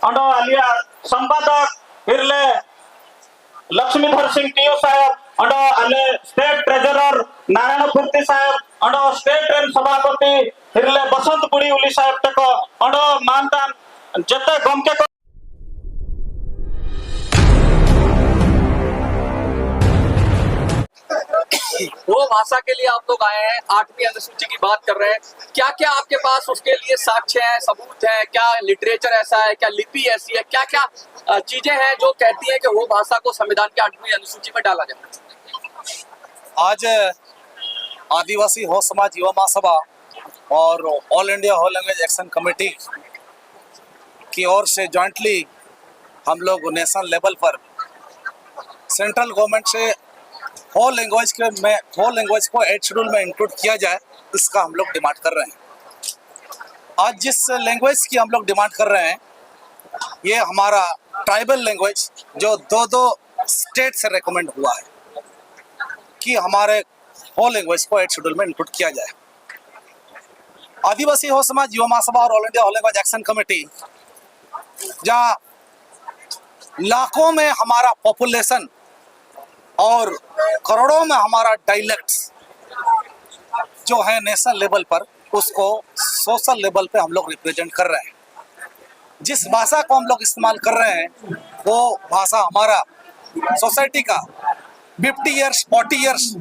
अंडो अलिया संपादक हिरले लक्ष्मीधर सिंह टीयू साहेब अंडो अले state treasurer Narayan फुर्ती साहेब अंडो स्टेट ट्रेन सभापति हिरले बसंत बुड़ी उली साहेब तक अंडो मानतान जते गमके को वो भाषा के लिए आप लोग आए हैं, 8वीं अनुसूची की बात कर रहे हैं। क्या क्या आपके पास उसके लिए साक्ष्य है, सबूत है? क्या लिटरेचर ऐसा है, क्या लिपि ऐसी है, क्या क्या चीजें हैं जो कहती है कि वो भाषा को संविधान की 8वीं अनुसूची में डाला जाए? आज आदिवासी हो समाज युवा महासभा और ऑल इंडिया हो लैंग्वेज एक्शन कमेटी की ओर से जॉइंटली हम लोग नेशनल लेवल पर सेंट्रल गवर्नमेंट से होल लैंग्वेज को 8 शेड्यूल में इंक्लूड किया जाए, इसका हम लोग डिमांड कर रहे हैं। आज जिस लैंग्वेज की हम लोग डिमांड कर रहे हैं, ये हमारा ट्राइबल लैंग्वेज जो दो स्टेट से रेकमेंड हुआ है कि हमारे होल लैंग्वेज को 8 शेड्यूल में इंक्लूड किया जाए। आदिवासी हो समाज युवा महासभा और ऑल इंडिया होल लैंग्वेज एक्शन कमेटी, जहाँ लाखों में हमारा पॉपुलेशन और करोड़ों में हमारा डायलेक्ट्स जो है नेशनल लेवल पर, उसको सोशल लेवल पे हम लोग रिप्रेजेंट कर रहे हैं। जिस भाषा को हम लोग इस्तेमाल कर रहे हैं वो भाषा हमारा सोसाइटी का 50 ईयर्स 40 ईयर्स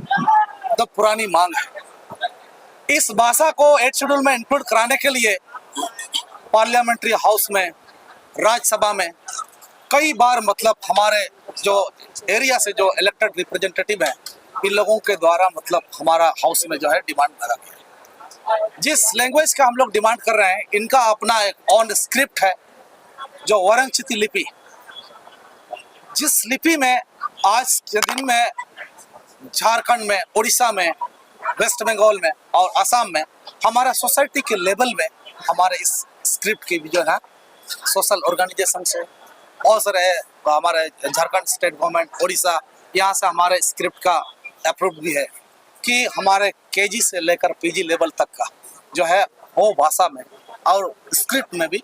तो पुरानी मांग है। इस भाषा को 8 शेड्यूल में इंक्लूड कराने के लिए पार्लियामेंट्री हाउस में, राज्यसभा में कई बार मतलब हमारे जो एरिया से जो इलेक्टेड रिप्रेजेंटेटिव हैं, इन लोगों के द्वारा मतलब हमारा हाउस में जो है डिमांड करा गया। जिस लैंग्वेज का हम लोग डिमांड कर रहे हैं, इनका अपना एक ऑन स्क्रिप्ट है जो वरंचिती लिपि, जिस लिपि में आज के दिन में झारखंड में, उड़ीसा में, वेस्ट बंगाल में और असम में हमारा सोसाइटी के लेवल में हमारे इस स्क्रिप्ट की भी जो है सोशल ऑर्गेनाइजेशन से बहुत सारे हमारे झारखंड स्टेट गवर्नमेंट, उड़ीसा, यहाँ से हमारे स्क्रिप्ट का अप्रूव भी है कि हमारे केजी से लेकर पीजी लेवल तक का जो है वो भाषा में और स्क्रिप्ट में भी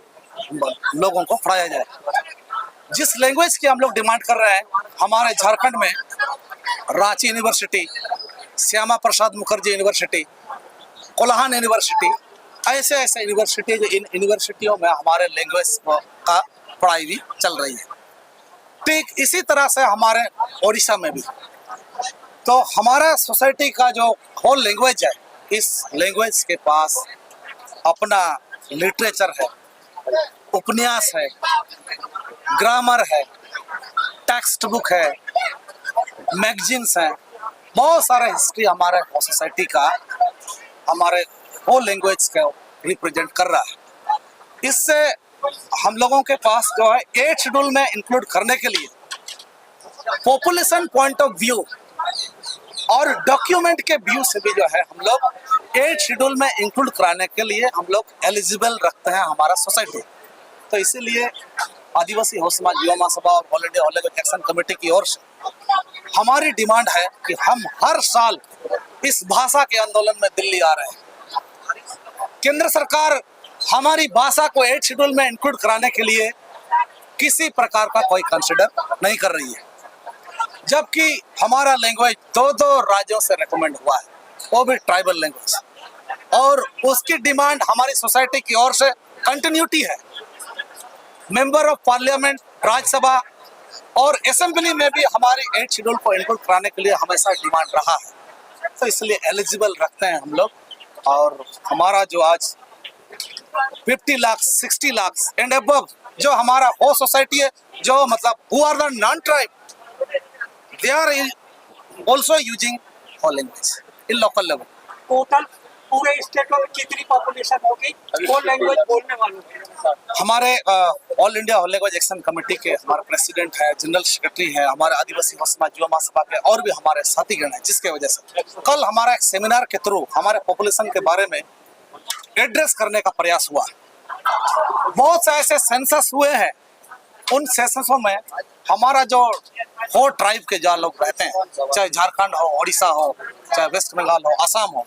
लोगों को पढ़ाया जाए। जिस लैंग्वेज की हम लोग डिमांड कर रहे हैं, हमारे झारखंड में Ranchi university, Shyama Prasad Mukherjee university, Kolhan university, ऐसे यूनिवर्सिटी, जो इन यूनिवर्सिटियों में हमारे लैंग्वेज का पढ़ाई भी चल रही है। ठीक इसी तरह से हमारे ओडिशा में भी तो हमारा सोसाइटी का जो होल लैंग्वेज है, इस लैंग्वेज के पास अपना लिटरेचर है, उपन्यास है, ग्रामर है, टेक्स्ट बुक है, मैगजीन्स हैं, बहुत सारा हिस्ट्री हमारे सोसाइटी का हमारे होल लैंग्वेज को रिप्रेजेंट कर रहा है। इससे हम लोगों के पास जो है 8 शेड्यूल में इंक्लूड करने के लिए पॉपुलेशन पॉइंट ऑफ व्यू और डॉक्यूमेंट के व्यू से भी जो है हम लोग 8 शेड्यूल में इंक्लूड कराने के लिए हम लोग एलिजिबल रखते हैं हमारा सोसाइटी। तो इसीलिए आदिवासी हो समाज युवा महासभा और ऑल इंडिया होल लैंग्वेज एक्शन कमेटी की ओर से हमारी डिमांड है कि हम हर साल इस भाषा के आंदोलन में दिल्ली आ रहे हैं। केंद्र सरकार हमारी भाषा को 8 शेड्यूल में इंक्लूड कराने के लिए किसी प्रकार का कोई कंसिडर नहीं कर रही है, जबकि हमारा लैंग्वेज दो राज्यों से रेकमेंड हुआ है, वो भी ट्राइबल लैंग्वेज, और उसकी डिमांड हमारी सोसाइटी की ओर से कंटिन्यूटी है। मेंबर ऑफ पार्लियामेंट, राज्यसभा और असेंबली में भी हमारी 8 शेड्यूल को इंक्लूड कराने के लिए हमेशा डिमांड रहा है। तो इसलिए एलिजिबल रखते हैं हम लोग, और हमारा जो आज 50 लाख 60 लाख एंड अबव जो हमारा हो सोसाइटी है, जो मतलब who are the non tribe, they are also using होल language in local level. Total पूरे स्टेट में कितनी पॉपुलेशन होगी वो लैंग्वेज बोलने वालों की? हमारे ऑल इंडिया होल लैंग्वेज एक्शन कमेटी के हमारे प्रेसिडेंट है, जनरल सेक्रेटरी है, हमारे आदिवासी समाज युवा महासभा के और भी हमारे साथीगण हैं, जिसके वजह से कल हमारा एक सेमिनार के थ्रू हमारे पॉपुलेशन के बारे में एड्रेस करने का प्रयास हुआ। बहुत से ऐसे सेंसस हुए हैं, उन सेंससों में हमारा जो हो ट्राइब के जहाँ लोग रहते हैं, चाहे झारखंड हो, उड़ीसा हो, चाहे वेस्ट बंगाल हो, असम हो,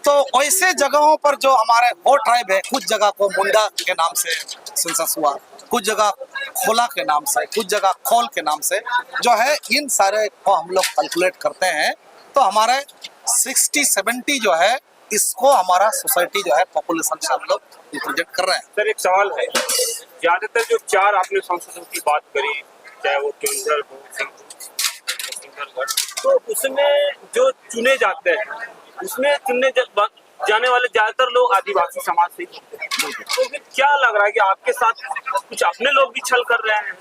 तो ऐसे जगहों पर जो हमारे हो ट्राइब है, कुछ जगह को मुंडा के नाम से सेंसस हुआ, कुछ जगह खोला के नाम से, कुछ जगह खोल के नाम से जो है, इन सारे को हम लोग कैलकुलेट करते हैं तो हमारे 60-70 जो है, इसको हमारा सोसाइटी जो है पॉपुलेशन से हम लोग रिप्रेजेंट कर रहे हैं। सर एक सवाल है, ज्यादातर जो 4 आपने सांसदों की बात करी, चाहे वो केंद्र हो, सिंगरगढ़, तो उसमें जो चुने जाते हैं, उसमें जाने वाले ज्यादातर लोग आदिवासी समाज से ही हैं। तो फिर क्या लग रहा है कि आपके साथ कुछ अपने लोग भी छल कर रहे हैं?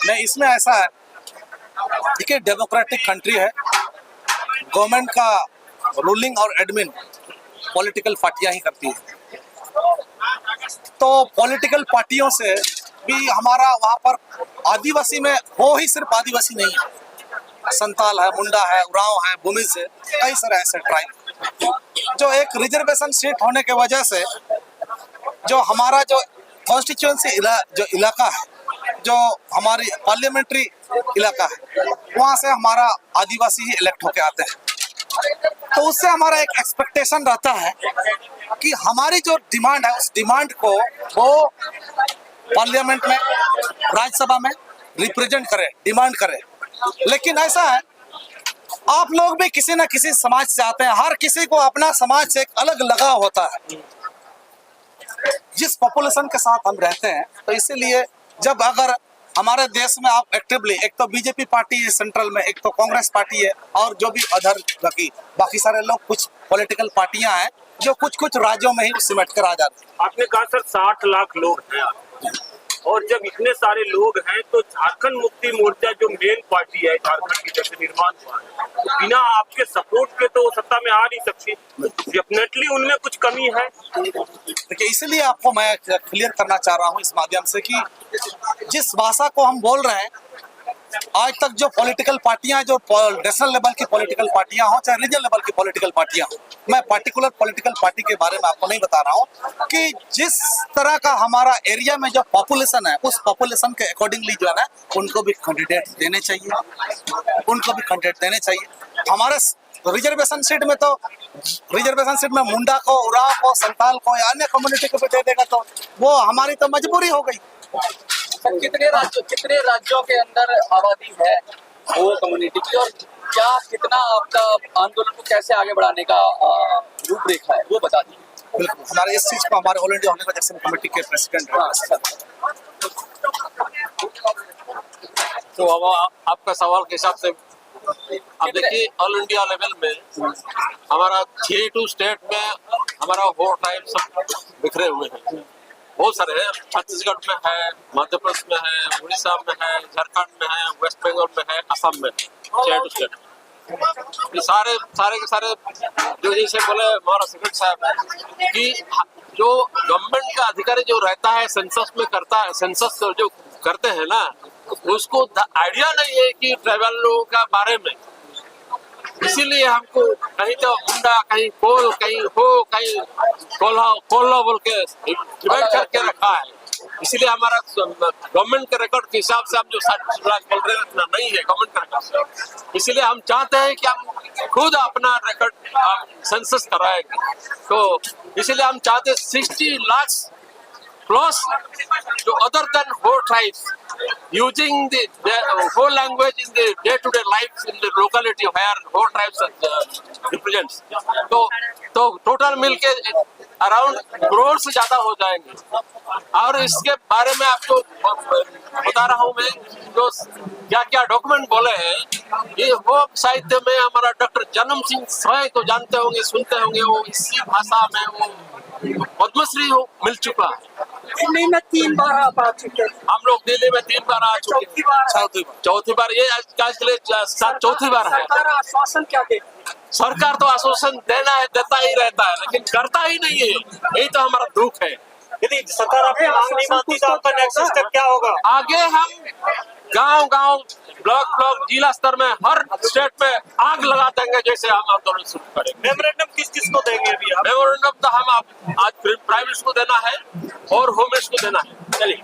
नहीं, इसमें ऐसा है, देखिए डेमोक्रेटिक कंट्री है, गवर्नमेंट का रूलिंग और एडमिन पॉलिटिकल पार्टियां ही करती है। तो पॉलिटिकल पार्टियों से भी हमारा वहाँ पर आदिवासी में हो ही सिर्फ आदिवासी नहीं है, संताल है, मुंडा है, उरांव है, भूमिज है, कई सारे ऐसे ट्राइब जो एक रिजर्वेशन सीट होने के वजह से जो हमारा जो कॉन्स्टिट्यूएंसी जो इलाका है, जो हमारी पार्लियामेंट्री इलाका है, वहाँ से हमारा आदिवासी ही इलेक्ट होके आते हैं। तो उससे हमारा एक एक्सपेक्टेशन रहता है कि हमारी जो डिमांड है, उस डिमांड को वो पार्लियामेंट में, राज्यसभा में रिप्रेजेंट करे, डिमांड करे। लेकिन ऐसा है, आप लोग भी किसी न किसी समाज से आते हैं, हर किसी को अपना समाज से एक अलग लगाव होता है जिस पॉपुलेशन के साथ हम रहते हैं। तो इसीलिए जब अगर हमारे देश में आप एक्टिवली, एक तो बीजेपी पार्टी है सेंट्रल में, एक तो कांग्रेस पार्टी है, और जो भी अदर बाकी सारे लोग, कुछ पॉलिटिकल पार्टियां हैं जो कुछ कुछ राज्यों में ही सिमट कर आ जाते हैं। आपने कहा सर 60 लाख लोग हैं, और जब इतने सारे लोग हैं तो झारखंड मुक्ति मोर्चा जो मेन पार्टी है झारखंड की, जैसे निर्माण हुआ है, तो बिना आपके सपोर्ट के तो सत्ता में आ नहीं सकती। डेफिनेटली उनमें कुछ कमी है। देखिए, इसलिए आपको मैं क्लियर करना चाह रहा हूँ इस माध्यम से कि जिस भाषा को हम बोल रहे हैं, आज तक जो पॉलिटिकल पार्टियां, जो नेशनल लेवल की पॉलिटिकल पार्टियां हो, चाहे रीजनल लेवल की पॉलिटिकल पार्टियां हो, मैं पार्टिकुलर पॉलिटिकल पार्टी के बारे में आपको नहीं बता रहा हूं, कि जिस तरह का हमारा एरिया में जो पॉपुलेशन है, उस पॉपुलेशन के अकॉर्डिंगली जो है ना, उनको भी कैंडिडेट देने चाहिए, उनको भी कैंडिडेट देने चाहिए। हमारे रिजर्वेशन सीट में तो, रिजर्वेशन सीट में मुंडा को, उरांव को, संताल को या अन्य कम्युनिटी को भी दे देगा तो वो हमारी तो मजबूरी हो गई। कितने राज्यों के अंदर आबादी है वो कम्युनिटी की, और क्या कितना आपका आंदोलन को कैसे आगे बढ़ाने का रूपरेखा है, वो बता दीजिए। बिल्कुल, हमारे इस चीज को हमारे ऑल इंडिया होने का एक्शन कमेटी के प्रेसिडेंट हैं। तो अब आपका सवाल के हिसाब से अब देखिए, ऑल इंडिया लेवल में हमारा 6 स्टेट में हमारा 4 ट्राइब सब बिखरे हुए हैं, बहुत सारे हैं। छत्तीसगढ़ में है, मध्य प्रदेश में है, उड़ीसा में है, झारखंड में है, वेस्ट बंगाल में है, असम में है, 6 स्टेट। ये सारे के सारे जो जैसे बोले हमारा सेक्रेटरी साहब कि जो गवर्नमेंट का अधिकारी जो रहता है सेंसस में करता है, सेंसस जो करते हैं ना, उसको आइडिया नहीं है कि ट्राइबल लोगों का बारे में। इसीलिए हमको कहीं तो मुंडा, कहीं कोल, कहीं हो, कहीं कोल्हा बोल के डिवाइड करके रखा है। इसीलिए हमारा गवर्नमेंट के रिकॉर्ड के हिसाब से हम जो 60 लाख बोल रहे हैं उतना नहीं है गवर्नमेंट का रिकॉर्ड। इसीलिए हम चाहते हैं कि हम खुद अपना रिकॉर्ड सेंसस कराएंगे। तो इसीलिए हम चाहते हैं 60 lakh plus to other than whole tribes using the whole language in the day-to-day life in the locality where whole tribes represents. तो टोटल मिलके अराउंड करोड़ से ज्यादा हो जाएंगे। और इसके बारे में आपको बता रहा हूँ मैं, जो क्या क्या डॉक्यूमेंट बोले हैं, ये वो साहित्य में हमारा डॉक्टर जन्म सिंह स्वयं को जानते होंगे, सुनते होंगे, वो इसी भाषा में वो पद्मश्री मिल चुका है। दिल्ली में 3 बार आप आ चुके हैं। हम लोग दिल्ली में 3 बार आ चुके हैं, चौथी बार ये आज के लिए चौथी बार है। सरकार आश्वासन क्या दे? सरकार तो आश्वासन देता ही रहता है, लेकिन करता ही नहीं है। यही तो हमारा दुख है। यदि सरकार आपकी मांग नहीं मानती तो आपका नेक्स्ट स्टेप क्या होगा? आगे हम गांव, ब्लॉक, जिला स्तर में हर स्टेट में आग लगा देंगे, जैसे हम आंदोलन शुरू करेंगे। मेमोरेंडम किस को देंगे अभी आप? मेमोरेंडम तो हम आज प्राइम मिनिस्टर को देना है और होम मिनिस्टर को देना है। चलिए।